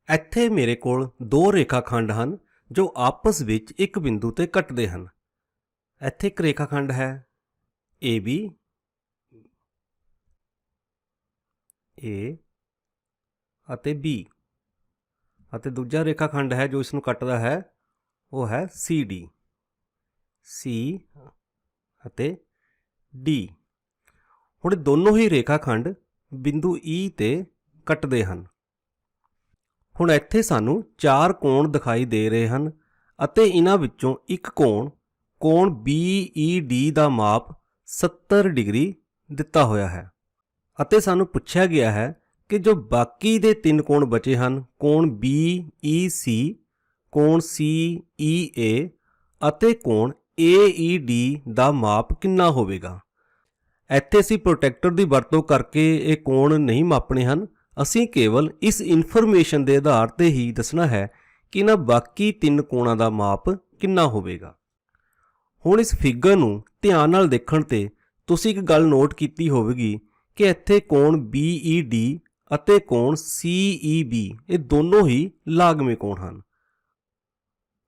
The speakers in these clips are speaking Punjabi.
ਇੱਥੇ ਮੇਰੇ ਕੋਲ ਦੋ ਰੇਖਾਖੰਡ ਹਨ ਜੋ ਆਪਸ ਵਿੱਚ ਇੱਕ ਬਿੰਦੂ ਤੇ ਕੱਟਦੇ ਹਨ। ਇੱਥੇ ਇੱਕ ਰੇਖਾਖੰਡ ਹੈ AB A ਅਤੇ B ਅਤੇ ਦੂਜਾ ਰੇਖਾਖੰਡ ਹੈ ਜੋ ਇਸ ਨੂੰ ਕੱਟਦਾ ਹੈ ਉਹ ਹੈ CD C ਅਤੇ D। ਹੁਣ ਦੋਨੋਂ ਹੀ ਰੇਖਾਖੰਡ ਬਿੰਦੂ E ਤੇ ਕੱਟਦੇ ਹਨ। ਹੁਣ ਇੱਥੇ ਸਾਨੂੰ ਚਾਰ ਕੋਣ ਦਿਖਾਈ ਦੇ ਰਹੇ ਹਨ ਅਤੇ ਇਹਨਾਂ ਵਿੱਚੋਂ ਇੱਕ ਕੋਣ BED ਦਾ ਮਾਪ 70 ਡਿਗਰੀ ਦਿੱਤਾ ਹੋਇਆ ਹੈ ਅਤੇ ਸਾਨੂੰ ਪੁੱਛਿਆ ਗਿਆ ਹੈ ਕਿ ਜੋ ਬਾਕੀ ਦੇ ਤਿੰਨ ਕੋਣ ਬਚੇ ਹਨ ਕੋਣ BEC, ਕੋਣ CEA ਅਤੇ ਕੋਣ AED ਦਾ ਮਾਪ ਕਿੰਨਾ ਹੋਵੇਗਾ। ਇੱਥੇ ਅਸੀਂ ਪ੍ਰੋਟੈਕਟਰ ਦੀ ਵਰਤੋਂ ਕਰਕੇ ਇਹ ਕੋਣ ਨਹੀਂ ਮਾਪਣੇ ਹਨ, ਅਸੀਂ ਕੇਵਲ ਇਸ ਇਨਫੋਰਮੇਸ਼ਨ ਦੇ ਆਧਾਰ ਤੇ ਹੀ ਦੱਸਣਾ ਹੈ ਕਿ ਇਹਨਾਂ ਬਾਕੀ ਤਿੰਨ ਕੋਣਾਂ ਦਾ ਮਾਪ ਕਿੰਨਾ ਹੋਵੇਗਾ। ਹੁਣ ਇਸ ਫਿਗਰ ਨੂੰ ਧਿਆਨ ਨਾਲ ਦੇਖਣ ਤੇ ਤੁਸੀਂ ਇੱਕ ਗੱਲ ਨੋਟ ਕੀਤੀ ਹੋਵੇਗੀ ਕਿ ਇੱਥੇ ਕੋਣ BED ਅਤੇ ਕੋਣ CEB ਇਹ ਦੋਨੋਂ ਹੀ ਲਾਗਵੇਂ ਕੋਣ ਹਨ।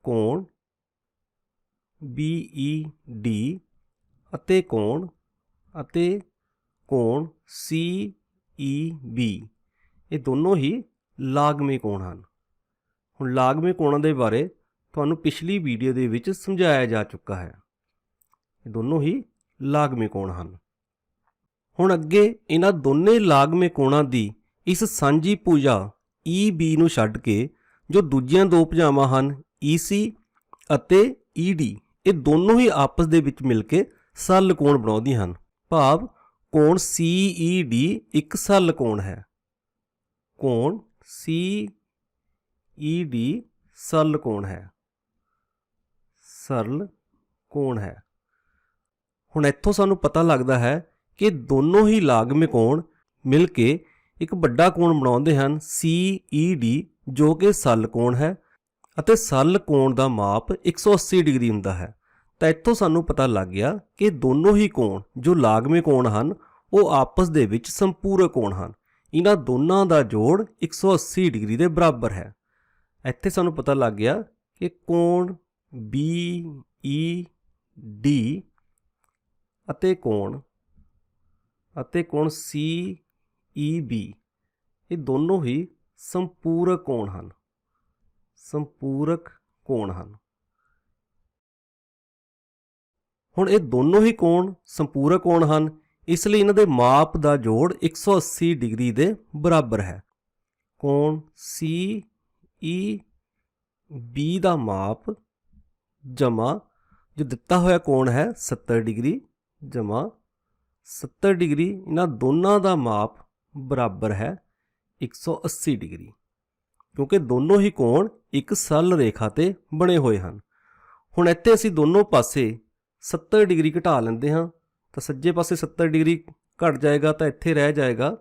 ਕੋਣ BED ਅਤੇ ਕੋਣ CEB ਇਹ ਦੋਨੋਂ ਹੀ ਲਾਗਵੇਂ ਕੋਣ ਹਨ। ਹੁਣ ਲਾਗਵੇਂ ਕੋਣਾਂ ਦੇ ਬਾਰੇ ਤੁਹਾਨੂੰ ਪਿਛਲੀ ਵੀਡੀਓ ਦੇ ਵਿੱਚ ਸਮਝਾਇਆ ਜਾ ਚੁੱਕਾ ਹੈ। ਇਹ ਦੋਨੋਂ ਹੀ ਲਾਗਵੇਂ ਕੋਣ ਹਨ। ਹੁਣ ਅੱਗੇ ਇਹਨਾਂ ਦੋਨੇ ਲਾਗਵੇਂ ਕੋਣਾਂ ਦੀ ਇਸ ਸਾਂਝੀ ਭੁਜਾ EB ਨੂੰ ਛੱਡ ਕੇ ਜੋ ਦੂਜੀਆਂ ਦੋ ਭੁਜਾਵਾਂ ਹਨ EC ਅਤੇ ED ਇਹ ਦੋਨੋਂ ਹੀ ਆਪਸ ਦੇ ਵਿੱਚ ਮਿਲ ਕੇ ਸੱਲ ਕੋਣ ਬਣਾਉਂਦੀਆਂ ਹਨ। ਭਾਵ ਕੋਣ CED ਇੱਕ ਸੱਲ ਕੋਣ ਹੈ। ਕੋਣ CED ਸਰਲ ਕੋਣ ਹੈ। ਸਰਲ ਕੋਣ ਹੈ। ਹੁਣ ਇੱਥੋਂ ਸਾਨੂੰ ਪਤਾ ਲੱਗਦਾ ਹੈ ਕਿ ਦੋਨੋਂ ਹੀ ਲਾਗਵੇਂ ਕੋਣ ਮਿਲ ਕੇ ਇੱਕ ਵੱਡਾ ਕੋਣ ਬਣਾਉਂਦੇ ਹਨ CED ਜੋ ਕਿ ਸਰਲ ਕੋਣ ਹੈ ਅਤੇ ਸਰਲ ਕੋਣ ਦਾ ਮਾਪ 180 ਡਿਗਰੀ ਹੁੰਦਾ ਹੈ। ਤਾਂ ਇੱਥੋਂ ਸਾਨੂੰ ਪਤਾ ਲੱਗ ਗਿਆ ਕਿ ਦੋਨੋਂ ਹੀ ਕੋਣ ਜੋ ਲਾਗਵੇਂ ਕੋਣ ਹਨ ਉਹ ਆਪਸ ਦੇ ਵਿੱਚ ਸੰਪੂਰਕ ਕੋਣ ਹਨ। ਇਹਨਾਂ ਦੋਨਾਂ ਦਾ ਜੋੜ 180 ਡਿਗਰੀ ਦੇ ਬਰਾਬਰ ਹੈ। ਇੱਥੇ ਸਾਨੂੰ ਪਤਾ ਲੱਗ ਗਿਆ ਕਿ ਕੋਣ BED ਅਤੇ ਕੋਣ CEB ਇਹ ਦੋਨੋਂ ਹੀ ਸੰਪੂਰਕ ਕੋਣ ਹਨ। ਸੰਪੂਰਕ ਕੋਣ ਹਨ। ਹੁਣ ਇਹ ਦੋਨੋਂ ਹੀ ਕੋਣ ਸੰਪੂਰਕ ਕੋਣ ਹਨ, ਇਸ ਲਈ ਇਹਨਾਂ ਦੇ ਮਾਪ ਦਾ ਜੋੜ 180 ਡਿਗਰੀ ਦੇ ਬਰਾਬਰ ਹੈ। ਕੋਣ CEB ਦਾ ਮਾਪ ਜਮਾ ਜੋ ਦਿੱਤਾ ਹੋਇਆ ਕੋਣ ਹੈ 70 ਡਿਗਰੀ ਜਮਾ 70 ਡਿਗਰੀ ਇਹਨਾਂ ਦੋਨਾਂ ਦਾ ਮਾਪ ਬਰਾਬਰ ਹੈ 180 ਡਿਗਰੀ ਕਿਉਂਕਿ ਦੋਨੋਂ ਹੀ ਕੋਣ ਇੱਕ ਸਰਲ ਰੇਖਾ ਤੇ ਬਣੇ ਹੋਏ ਹਨ। ਹੁਣ ਇੱਥੇ ਅਸੀਂ ਦੋਨੋਂ ਪਾਸੇ 70 ਡਿਗਰੀ ਘਟਾ ਲੈਂਦੇ ਹਾਂ ਤਾਂ ਸੱਜੇ ਪਾਸੇ 70 ਡਿਗਰੀ ਘਟ ਜਾਏਗਾ ਤਾਂ ਇੱਥੇ ਰਹਿ ਜਾਏਗਾ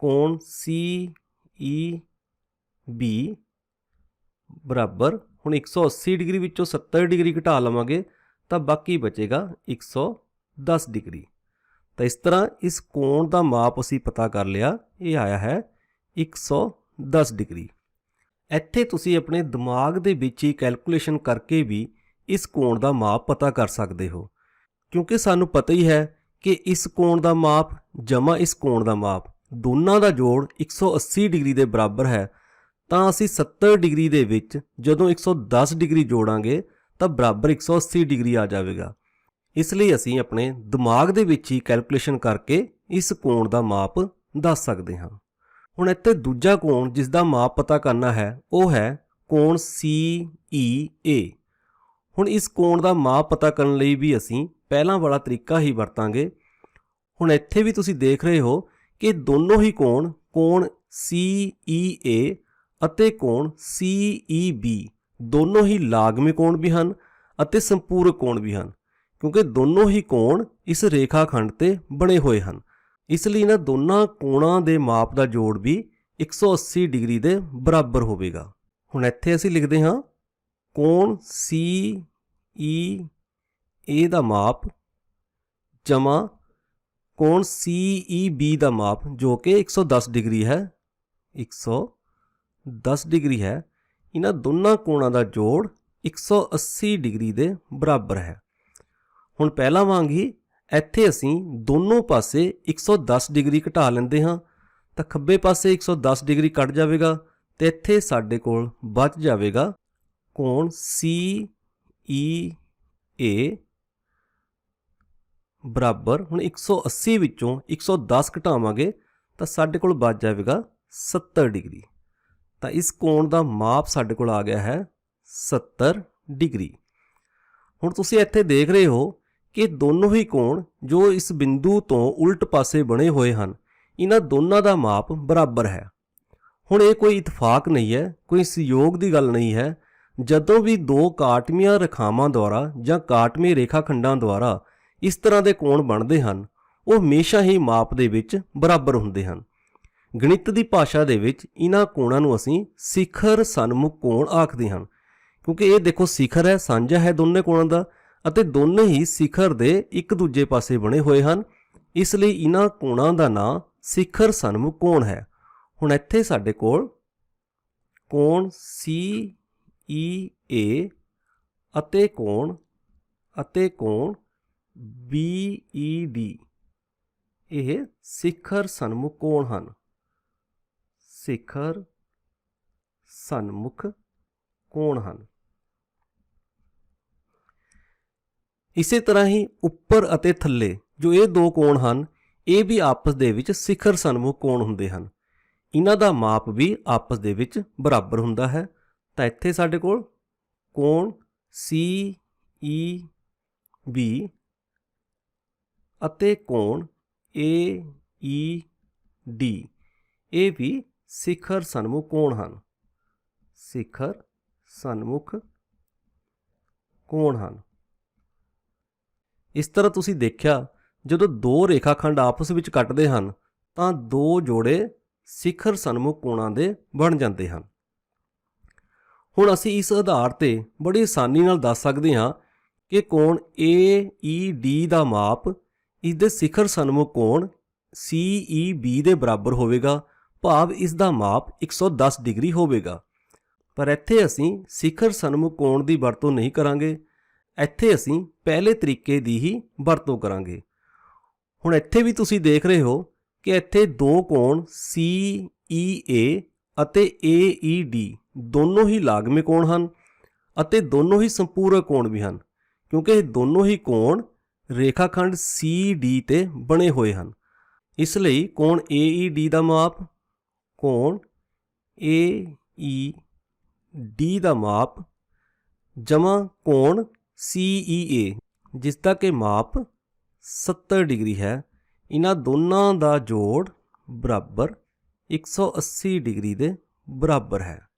ਕੋਣ CEB ਬਰਾਬਰ ਹੁਣ 180 ਡਿਗਰੀ ਵਿੱਚੋਂ 70 ਡਿਗਰੀ ਘਟਾ ਲਵਾਂਗੇ ਤਾਂ ਬਾਕੀ ਬਚੇਗਾ 110 ਡਿਗਰੀ। ਤਾਂ ਇਸ ਤਰ੍ਹਾਂ ਇਸ ਕੋਣ ਦਾ ਮਾਪ ਅਸੀਂ ਪਤਾ ਕਰ ਲਿਆ, ਇਹ ਆਇਆ ਹੈ 110 ਡਿਗਰੀ। ਇੱਥੇ ਤੁਸੀਂ ਆਪਣੇ ਦਿਮਾਗ ਦੇ ਵਿੱਚ ਹੀ ਕੈਲਕੂਲੇਸ਼ਨ ਕਰਕੇ ਵੀ ਇਸ ਕੋਣ ਦਾ ਮਾਪ ਪਤਾ ਕਰ ਸਕਦੇ ਹੋ ਕਿਉਂਕਿ ਸਾਨੂੰ ਪਤਾ ਹੀ ਹੈ ਕਿ ਇਸ ਕੋਣ ਦਾ ਮਾਪ ਜਮਾ ਇਸ ਕੋਣ ਦਾ ਮਾਪ ਦੋਨਾਂ ਦਾ ਜੋੜ 180 ਡਿਗਰੀ ਦੇ ਬਰਾਬਰ ਹੈ। ਤਾਂ ਅਸੀਂ 70 ਡਿਗਰੀ ਦੇ ਵਿੱਚ ਜਦੋਂ 110 ਡਿਗਰੀ ਜੋੜਾਂਗੇ ਤਾਂ ਬਰਾਬਰ 180 ਡਿਗਰੀ ਆ ਜਾਵੇਗਾ। ਇਸ ਲਈ ਅਸੀਂ ਆਪਣੇ ਦਿਮਾਗ ਦੇ ਵਿੱਚ ਹੀ ਕੈਲਕੂਲੇਸ਼ਨ ਕਰਕੇ ਇਸ ਕੋਣ ਦਾ ਮਾਪ ਦੱਸ ਸਕਦੇ ਹਾਂ। ਹੁਣ ਇੱਥੇ ਦੂਜਾ ਕੋਣ ਜਿਸ ਦਾ ਮਾਪ ਪਤਾ ਕਰਨਾ ਹੈ ਉਹ ਹੈ ਕੋਣ CEA। ਹੁਣ ਇਸ ਕੋਣ ਦਾ ਮਾਪ ਪਤਾ ਕਰਨ ਲਈ ਵੀ ਅਸੀਂ ਪਹਿਲਾਂ ਵਾਲਾ ਤਰੀਕਾ ਹੀ ਵਰਤਾਂਗੇ। ਹੁਣ ਇੱਥੇ ਵੀ ਤੁਸੀਂ ਦੇਖ ਰਹੇ ਹੋ ਕਿ ਦੋਨੋਂ ਹੀ ਕੋਣ CEA ਅਤੇ ਕੋਣ CEB ਦੋਨੋਂ ਹੀ ਲਾਗਵੇਂ ਕੋਣ ਵੀ ਹਨ ਅਤੇ ਸੰਪੂਰਕ ਕੋਣ ਵੀ ਹਨ ਕਿਉਂਕਿ ਦੋਨੋਂ ਹੀ ਕੋਣ ਇਸ ਰੇਖਾਖੰਡ ਤੇ ਬਣੇ ਹੋਏ ਹਨ। ਇਸ ਲਈ ਇਹਨਾਂ ਦੋਨਾਂ ਕੋਣਾਂ ਦੇ ਮਾਪ ਦਾ ਜੋੜ ਵੀ 180 ਡਿਗਰੀ ਦੇ ਬਰਾਬਰ ਹੋਵੇਗਾ। ਹੁਣ ਇੱਥੇ ਅਸੀਂ ਲਿਖਦੇ ਹਾਂ ਕੋਣ CEA ਦਾ ਮਾਪ ਜਮਾ ਕੋਣ CEB ਦਾ ਮਾਪ ਜੋ ਕਿ 110 ਡਿਗਰੀ ਹੈ 110 10 ਡਿਗਰੀ ਹੈ, ਇਹਨਾਂ ਦੋਨਾਂ ਕੋਣਾਂ ਦਾ ਜੋੜ 180 ਡਿਗਰੀ ਦੇ ਬਰਾਬਰ ਹੈ। ਹੁਣ ਪਹਿਲਾਂ ਵਾਂਗ ਹੀ ਇੱਥੇ ਅਸੀਂ ਦੋਨੋਂ ਪਾਸੇ 110 ਡਿਗਰੀ ਘਟਾ ਲੈਂਦੇ ਹਾਂ, ਤਾਂ ਖੱਬੇ ਪਾਸੇ 110 ਡਿਗਰੀ ਕੱਟ ਜਾਵੇਗਾ ਤੇ ਇੱਥੇ ਸਾਡੇ ਕੋਲ ਬਚ ਜਾਵੇਗਾ ਕੋਣ CEA ਬਰਾਬਰ, ਹੁਣ 180 ਵਿੱਚੋਂ 110 ਘਟਾਵਾਂਗੇ ਤਾਂ ਸਾਡੇ ਕੋਲ ਬਚ ਜਾਵੇਗਾ 70 ਡਿਗਰੀ। ਤਾਂ ਇਸ ਕੋਣ ਦਾ ਮਾਪ ਸਾਡੇ ਕੋਲ ਆ ਗਿਆ ਹੈ 70 ਡਿਗਰੀ। ਹੁਣ ਤੁਸੀਂ ਇੱਥੇ ਦੇਖ ਰਹੇ ਹੋ ਕਿ ਦੋਨੋਂ ਹੀ ਕੋਣ ਜੋ ਇਸ ਬਿੰਦੂ ਤੋਂ ਉਲਟ ਪਾਸੇ ਬਣੇ ਹੋਏ ਹਨ, ਇਹਨਾਂ ਦੋਨਾਂ ਦਾ ਮਾਪ ਬਰਾਬਰ ਹੈ। ਹੁਣ ਇਹ ਕੋਈ ਇਤਫਾਕ ਨਹੀਂ ਹੈ, ਕੋਈ ਸੰਯੋਗ ਦੀ ਗੱਲ ਨਹੀਂ ਹੈ। ਜਦੋਂ ਵੀ ਦੋ ਕਾਟਵੀਆਂ ਰੇਖਾਵਾਂ ਦੁਆਰਾ ਜਾਂ ਕਾਟਵੇਂ ਰੇਖਾ ਖੰਡਾਂ ਦੁਆਰਾ ਇਸ ਤਰ੍ਹਾਂ ਦੇ ਕੋਣ ਬਣਦੇ ਹਨ, ਉਹ ਹਮੇਸ਼ਾ ਹੀ ਮਾਪ ਦੇ ਵਿੱਚ ਬਰਾਬਰ ਹੁੰਦੇ ਹਨ। ਗਣਿਤ ਦੀ ਭਾਸ਼ਾ ਦੇ ਵਿੱਚ ਇਹਨਾਂ ਕੋਣਾਂ ਨੂੰ ਅਸੀਂ ਸਿਖਰ ਸਨਮੁਖ ਕੋਣ ਆਖਦੇ ਹਾਂ, ਕਿਉਂਕਿ ਇਹ ਦੇਖੋ ਸਿਖਰ ਹੈ, ਸਾਂਝਾ ਹੈ ਦੋਨੇ ਕੋਣਾਂ ਦਾ, ਅਤੇ ਦੋਨੇ ਹੀ ਸਿਖਰ ਦੇ ਇੱਕ ਦੂਜੇ ਪਾਸੇ ਬਣੇ ਹੋਏ ਹਨ। ਇਸ ਲਈ ਇਹਨਾਂ ਕੋਣਾਂ ਦਾ ਨਾਂ ਸਿਖਰ ਸਨਮੁਖ ਕੋਣ ਹੈ। ਹੁਣ ਇੱਥੇ ਸਾਡੇ ਕੋਲ ਕੋਣ CEA ਅਤੇ ਕੋਣ BED ਇਹ ਸਿਖਰ ਸਨਮੁਖ ਕੋਣ ਹਨ। ਸਿਖਰ ਸਨਮੁਖ ਕੋਣ ਹਨ। ਇਸੇ ਤਰ੍ਹਾਂ ਹੀ ਉੱਪਰ ਅਤੇ ਥੱਲੇ ਜੋ ਇਹ ਦੋ ਕੋਣ ਹਨ, ਇਹ ਵੀ ਆਪਸ ਦੇ ਵਿੱਚ ਸਿਖਰ ਸਨਮੁਖ ਕੋਣ ਹੁੰਦੇ ਹਨ। ਇਹਨਾਂ ਦਾ ਮਾਪ ਵੀ ਆਪਸ ਦੇ ਵਿੱਚ ਬਰਾਬਰ ਹੁੰਦਾ ਹੈ। ਤਾਂ ਇੱਥੇ ਸਾਡੇ ਕੋਲ ਕੋਣ CEB ਅਤੇ ਕੋਣ AED ਇਹ ਵੀ ਸਿਖਰ ਸਨਮੁਖ ਕੋਣ ਹਨ। ਸਿਖਰ ਸਨਮੁਖ ਕੋਣ ਹਨ। ਇਸ ਤਰ੍ਹਾਂ ਤੁਸੀਂ ਦੇਖਿਆ, ਜਦੋਂ ਦੋ ਰੇਖਾਖੰਡ ਆਪਸ ਵਿੱਚ ਕੱਟਦੇ ਹਨ ਤਾਂ ਦੋ ਜੋੜੇ ਸਿਖਰ ਸਨਮੁਖ ਕੋਣਾਂ ਦੇ ਬਣ ਜਾਂਦੇ ਹਨ। ਹੁਣ ਅਸੀਂ ਇਸ ਆਧਾਰ ਤੇ ਬੜੀ ਆਸਾਨੀ ਨਾਲ ਦੱਸ ਸਕਦੇ ਹਾਂ ਕਿ ਕੋਣ AED ਦਾ ਮਾਪ ਇਸ ਦੇ ਸਿਖਰ ਸਨਮੁਖ ਕੋਣ CEB ਦੇ ਬਰਾਬਰ ਹੋਵੇਗਾ, ਭਾਵ ਇਸ ਦਾ ਮਾਪ 110 ਡਿਗਰੀ ਹੋਵੇਗਾ। ਪਰ ਇੱਥੇ ਅਸੀਂ ਸਿਖਰ ਸਨਮੁਖ ਕੋਣ ਦੀ ਵਰਤੋਂ ਨਹੀਂ ਕਰਾਂਗੇ, ਇੱਥੇ ਅਸੀਂ ਪਹਿਲੇ ਤਰੀਕੇ ਦੀ ਹੀ ਵਰਤੋਂ ਕਰਾਂਗੇ। ਹੁਣ ਇੱਥੇ ਵੀ ਤੁਸੀਂ ਦੇਖ ਰਹੇ ਹੋ ਕਿ ਇੱਥੇ ਦੋ ਕੋਣ CEA ਅਤੇ AED ਦੋਨੋਂ ਹੀ ਲਾਗਮੇ ਕੋਣ ਹਨ ਅਤੇ ਦੋਨੋਂ ਹੀ ਸੰਪੂਰਕ ਕੋਣ ਵੀ ਹਨ, ਕਿਉਂਕਿ ਇਹ ਦੋਨੋਂ ਹੀ ਕੋਣ ਰੇਖਾਖੰਡ CD ਤੇ ਬਣੇ ਹੋਏ ਹਨ। ਇਸ ਲਈ ਕੋਣ AED ਦਾ ਮਾਪ, ਕੋਣ AED ਦਾ ਮਾਪ ਜਮਾ ਕੋਣ CEA ਜਿਸ ਦਾ ਕਿ ਮਾਪ 70 ਡਿਗਰੀ ਹੈ, ਇਹਨਾਂ ਦੋਨਾਂ ਦਾ ਜੋੜ ਬਰਾਬਰ 180 ਡਿਗਰੀ ਦੇ ਬਰਾਬਰ ਹੈ।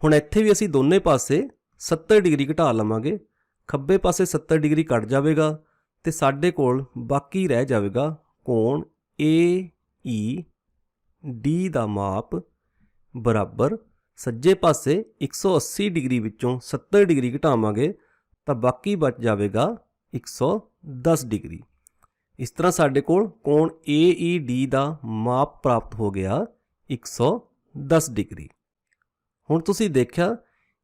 ਹੁਣ ਇੱਥੇ ਵੀ ਅਸੀਂ ਦੋਨੇ ਪਾਸੇ 70 ਡਿਗਰੀ ਘਟਾ ਲਵਾਂਗੇ, ਖੱਬੇ ਪਾਸੇ 70 ਡਿਗਰੀ ਕੱਟ ਜਾਵੇਗਾ ਤੇ ਸਾਡੇ ਕੋਲ ਬਾਕੀ ਰਹਿ ਜਾਵੇਗਾ ਕੋਣ AED ਦਾ ਮਾਪ ਬਰਾਬਰ, ਸੱਜੇ ਪਾਸੇ 180 ਡਿਗਰੀ ਵਿੱਚੋਂ 70 ਡਿਗਰੀ ਘਟਾਵਾਂਗੇ ਤਾਂ ਬਾਕੀ ਬਚ ਜਾਵੇਗਾ 110 ਡਿਗਰੀ। ਇਸ ਤਰ੍ਹਾਂ ਸਾਡੇ ਕੋਲ ਕੋਣ AED ਦਾ ਮਾਪ ਪ੍ਰਾਪਤ ਹੋ ਗਿਆ 110 ਡਿਗਰੀ। ਹੁਣ ਤੁਸੀਂ ਦੇਖਿਆ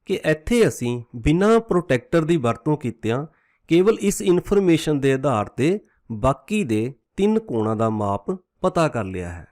ਕਿ ਇੱਥੇ ਅਸੀਂ ਬਿਨਾਂ ਪ੍ਰੋਟੈਕਟਰ ਦੀ ਵਰਤੋਂ ਕੀਤਿਆਂ ਕੇਵਲ ਇਸ ਇਨਫੋਰਮੇਸ਼ਨ ਦੇ ਆਧਾਰ ਤੇ ਬਾਕੀ ਦੇ 3 ਕੋਣਾਂ ਦਾ ਮਾਪ ਪਤਾ ਕਰ ਲਿਆ ਹੈ।